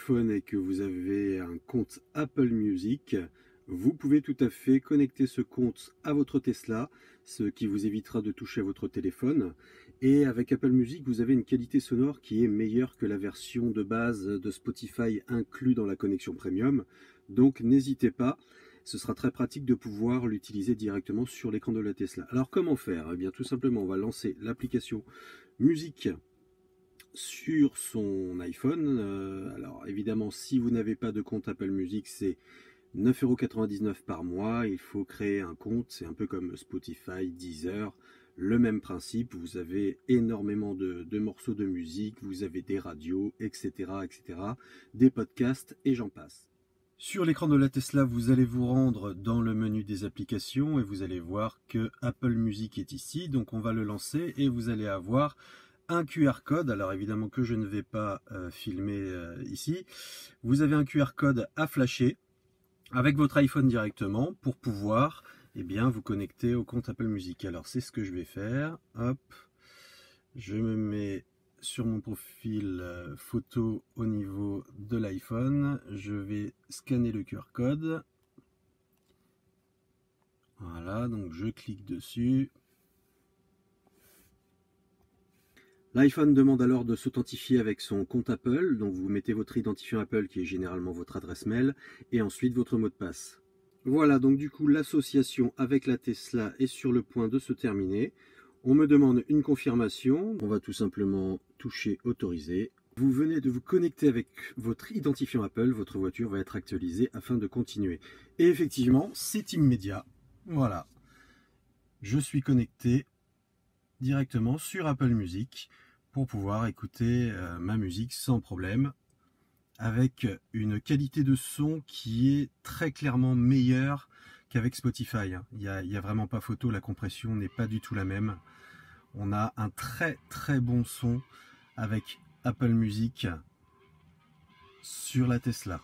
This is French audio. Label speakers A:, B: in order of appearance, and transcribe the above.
A: iPhone et que vous avez un compte Apple Music, vous pouvez tout à fait connecter ce compte à votre Tesla, ce qui vous évitera de toucher à votre téléphone. Et avec Apple Music, vous avez une qualité sonore qui est meilleure que la version de base de Spotify inclus dans la connexion premium. Donc n'hésitez pas, ce sera très pratique de pouvoir l'utiliser directement sur l'écran de la Tesla. Alors comment faire? Eh bien tout simplement, on va lancer l'application Musique sur son iPhone. Alors évidemment, si vous n'avez pas de compte Apple Music, c'est 9,99 € par mois. Il faut créer un compte, c'est un peu comme Spotify, Deezer, le même principe. Vous avez énormément de morceaux de musique, vous avez des radios, etc., des podcasts et j'en passe. Sur l'écran de la Tesla, vous allez vous rendre dans le menu des applications et vous allez voir que Apple Music est ici. Donc on va le lancer et vous allez avoir un QR code. Alors évidemment que je ne vais pas filmer ici. Vous avez un QR code à flasher avec votre iPhone directement pour pouvoir vous connecter au compte Apple Music. Alors c'est ce que je vais faire. Hop, je me mets sur mon profil photo au niveau de l'iPhone. Je vais scanner le QR code. Voilà, donc je clique dessus. L'iPhone demande alors de s'authentifier avec son compte Apple, donc vous mettez votre identifiant Apple qui est généralement votre adresse mail et ensuite votre mot de passe. Voilà, donc du coup l'association avec la Tesla est sur le point de se terminer. On me demande une confirmation, on va tout simplement toucher autoriser. Vous venez de vous connecter avec votre identifiant Apple, votre voiture va être actualisée afin de continuer. Et effectivement, c'est immédiat. Voilà, je suis connecté directement sur Apple Music pour pouvoir écouter ma musique sans problème, avec une qualité de son qui est très clairement meilleure qu'avec Spotify. Il n'y a vraiment pas photo, la compression n'est pas du tout la même. On a un très bon son avec Apple Music sur la Tesla.